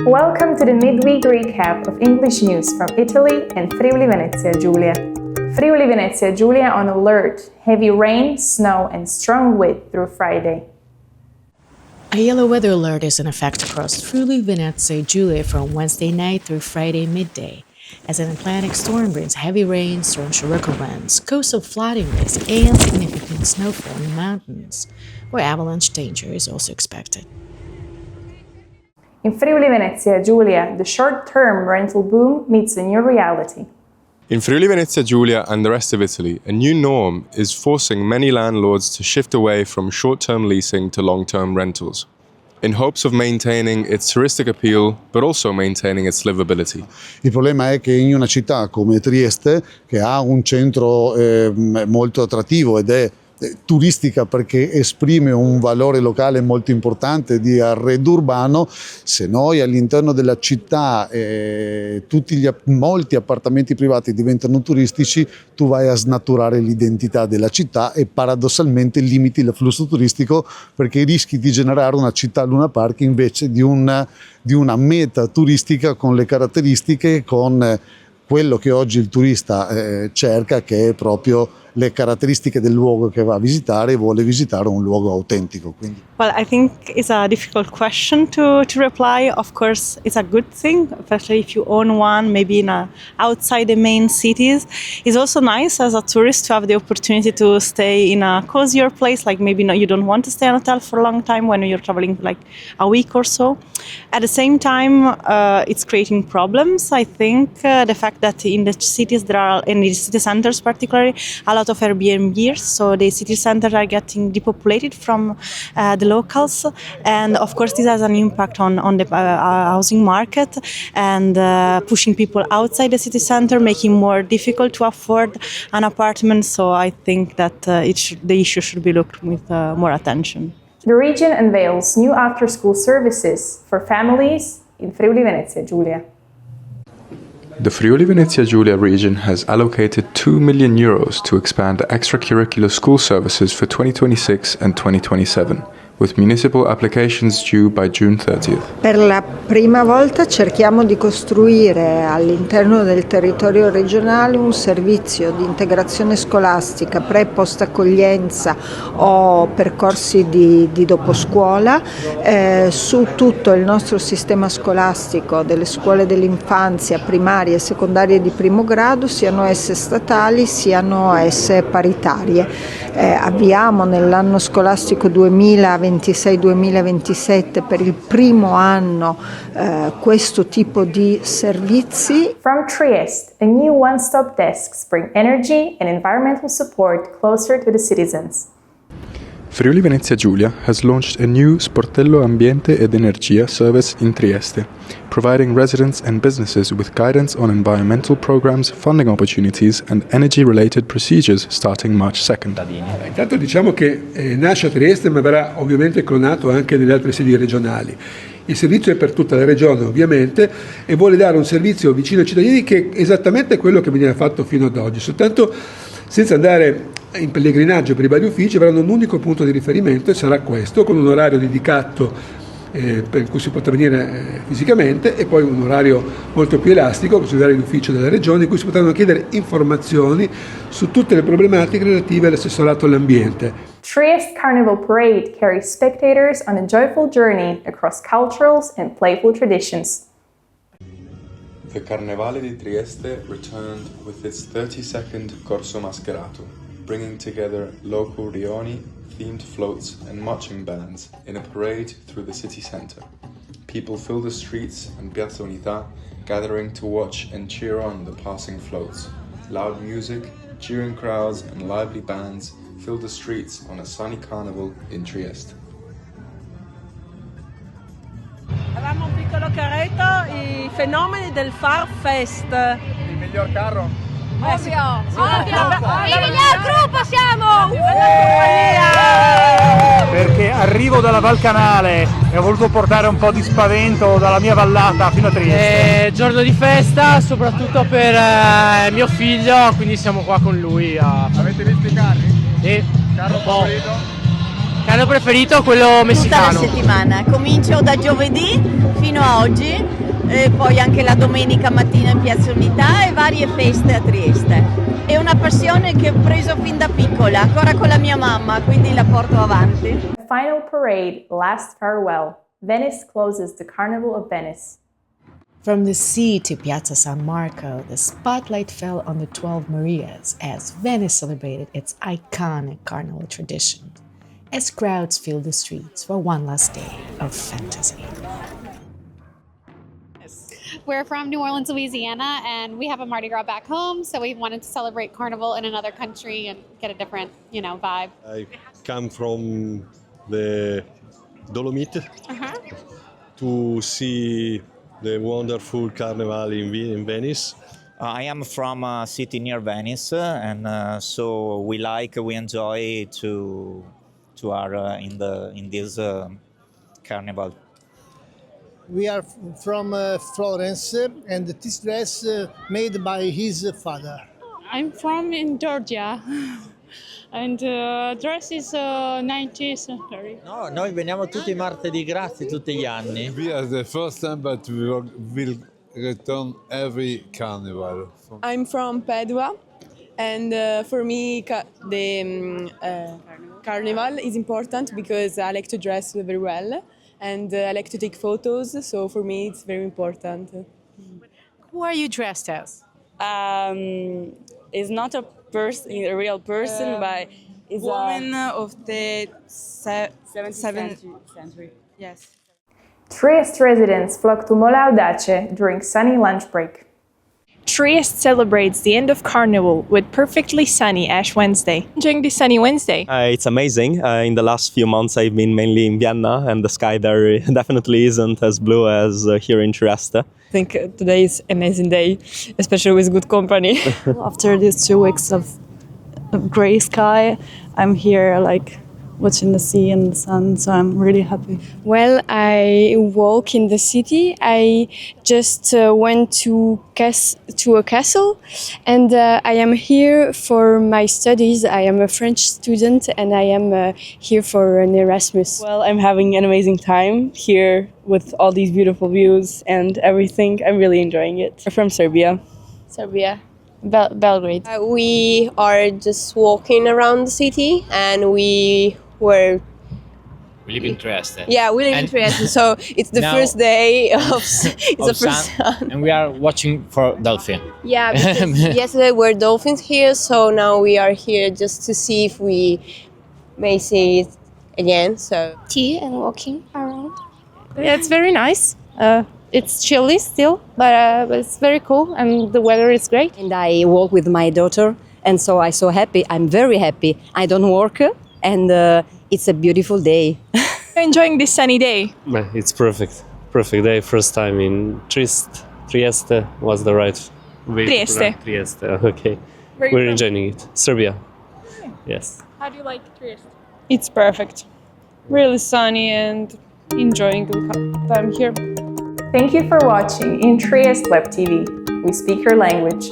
Welcome to the midweek recap of English news from Italy and Friuli Venezia Giulia. Friuli Venezia Giulia on alert, heavy rain, snow and strong wind through Friday. A yellow weather alert is in effect across Friuli Venezia Giulia from Wednesday night through Friday midday, as an Atlantic storm brings heavy rain, strong sirocco winds, coastal flooding risk, and significant snowfall in the mountains, where avalanche danger is also expected. In Friuli Venezia Giulia, the short-term rental boom meets a new reality. In Friuli Venezia Giulia and the rest of Italy, a new norm is forcing many landlords to shift away from short-term leasing to long-term rentals, in hopes of maintaining its touristic appeal, but also maintaining its livability. Il problema è che in una città come Trieste, che ha un centro molto attrattivo ed è turistica perché esprime un valore locale molto importante di arredo urbano, se noi all'interno della città molti appartamenti privati diventano turistici, tu vai a snaturare l'identità della città e paradossalmente limiti l'afflusso turistico, perché rischi di generare una città Luna Park invece di una meta turistica con le caratteristiche, con quello che oggi il turista cerca, che è proprio le caratteristiche del luogo che va a visitare e vuole visitare un luogo autentico. Quindi. Well, I think it's a difficult question to reply. Of course, it's a good thing, especially if you own one, maybe outside the main cities. It's also nice as a tourist to have the opportunity to stay in a cozier place, like maybe you don't want to stay in a hotel for a long time when you're traveling like a week or so. At the same time, it's creating problems. I think the fact that in the cities there are, in the city centers particularly, a lot of Airbnbs, so the city centers are getting depopulated from the locals, and of course this has an impact on the housing market and pushing people outside the city center, making more difficult to afford an apartment. So I think that the issue should be looked with more attention. The region unveils new after-school services for families in Friuli Venezia Giulia. The Friuli Venezia Giulia region has allocated €2 million to expand extracurricular school services for 2026 and 2027, with municipal applications due by June 30th. Per la prima volta cerchiamo di costruire all'interno del territorio regionale un servizio di integrazione scolastica pre- e post-accoglienza o percorsi di doposcuola su tutto il nostro sistema scolastico delle scuole dell'infanzia primarie e secondarie di primo grado, siano esse statali, siano esse paritarie. Avviamo nell'anno scolastico 2026-2027 per il primo anno questo tipo di servizi. From Trieste, a new one-stop desk bring energy and environmental support closer to the citizens. Friuli Venezia Giulia has launched a new Sportello Ambiente ed Energia service in Trieste, providing residents and businesses with guidance on environmental programs, funding opportunities and energy-related procedures starting March 2nd. Intanto diciamo che nasce a Trieste, ma verrà ovviamente clonato anche nelle altre sedi regionali. Il servizio è per tutta la regione ovviamente e vuole dare un servizio vicino ai cittadini, che è esattamente quello che veniva fatto fino ad oggi, soltanto senza andare in pellegrinaggio per i vari uffici. Avranno un unico punto di riferimento e sarà questo, con un orario dedicato per cui si potrà venire fisicamente, e poi un orario molto più elastico, considerare l'ufficio della regione, in cui si potranno chiedere informazioni su tutte le problematiche relative all'assessorato all'ambiente. Trieste Carnival Parade carries spectators on a joyful journey across cultures and playful traditions. The Carnevale di Trieste returned with its 32nd Corso Mascherato, bringing together local rioni, themed floats and marching bands in a parade through the city centre. People fill the streets and Piazza Unità, gathering to watch and cheer on the passing floats. Loud music, cheering crowds and lively bands fill the streets on a sunny carnival in Trieste. Avevamo un piccolo carretto, i fenomeni del Far Fest. Il miglior carro? Ovvio! Il miglior gruppo siamo! Perché arrivo dalla Val Canale e ho voluto portare un po' di spavento dalla mia vallata fino a Trieste. Giorno di festa, soprattutto per mio figlio, quindi siamo qua con lui. Avete visto i carri? Sì. Carro favorito? Piano preferito quello Tutta messicano. la settimana, comincio da giovedì fino a oggi, e poi anche la domenica mattina in Piazza Unità e varie feste a Trieste. È una passione che ho preso fin da piccola, ancora con la mia mamma, quindi la porto avanti. The final parade, Last Farewell. Venice closes the Carnival of Venice. From the sea to Piazza San Marco, the spotlight fell on the 12 Marias as Venice celebrated its iconic carnival tradition, as crowds filled the streets for one last day of fantasy. We're from New Orleans, Louisiana, and we have a Mardi Gras back home, so we wanted to celebrate Carnival in another country and get a different, vibe. I come from the Dolomite to see the wonderful carnival in Venice. I am from a city near Venice, and so we enjoy to are in this carnival. We are from Florence, and this dress made by his father. I'm from in Georgia, and dress is 90th century. No, noi veniamo tutti i martedì grassi tutti gli anni. We are the first time, but we will return every carnival. I'm from Padua, and for me the carnival is important because I like to dress very well and I like to take photos, so for me it's very important. Who are you dressed as? It's not a real person, but it's woman a of the 7th century. Yes. Trieste residents flock to Mola Audace during sunny lunch break. Trieste celebrates the end of Carnival with perfectly sunny Ash Wednesday. Enjoying this sunny Wednesday? It's amazing. In the last few months I've been mainly in Vienna, and the sky there definitely isn't as blue as here in Trieste. I think today is an amazing day, especially with good company. After these 2 weeks of gray sky, I'm here watching the sea and the sun, so I'm really happy. Well, I walk in the city. I just went to a castle, and I am here for my studies. I am a French student, and I am here for an Erasmus. Well, I'm having an amazing time here with all these beautiful views and everything. I'm really enjoying it. I'm from Serbia. Serbia. Belgrade. We are just walking around the city, and we live in Trieste. Yeah, we live in Trieste, so it's the first day of it's the first sun. And we are watching for dolphin. Yeah, because yesterday were dolphins here, so now we are here just to see if we may see it again. So tea and walking around. Yeah, it's very nice. It's chilly still, but it's very cool and the weather is great. And I walk with my daughter, and so I'm so happy. I'm very happy. I don't work, and it's a beautiful day. Enjoying this sunny day? It's perfect. Perfect day. First time in Trieste. Trieste was the right way. Trieste. Trieste, okay. We're enjoying it. Serbia. Yes. How do you like Trieste? It's perfect. Really sunny and enjoying the time here. Thank you for watching In Trieste Web TV. We speak your language.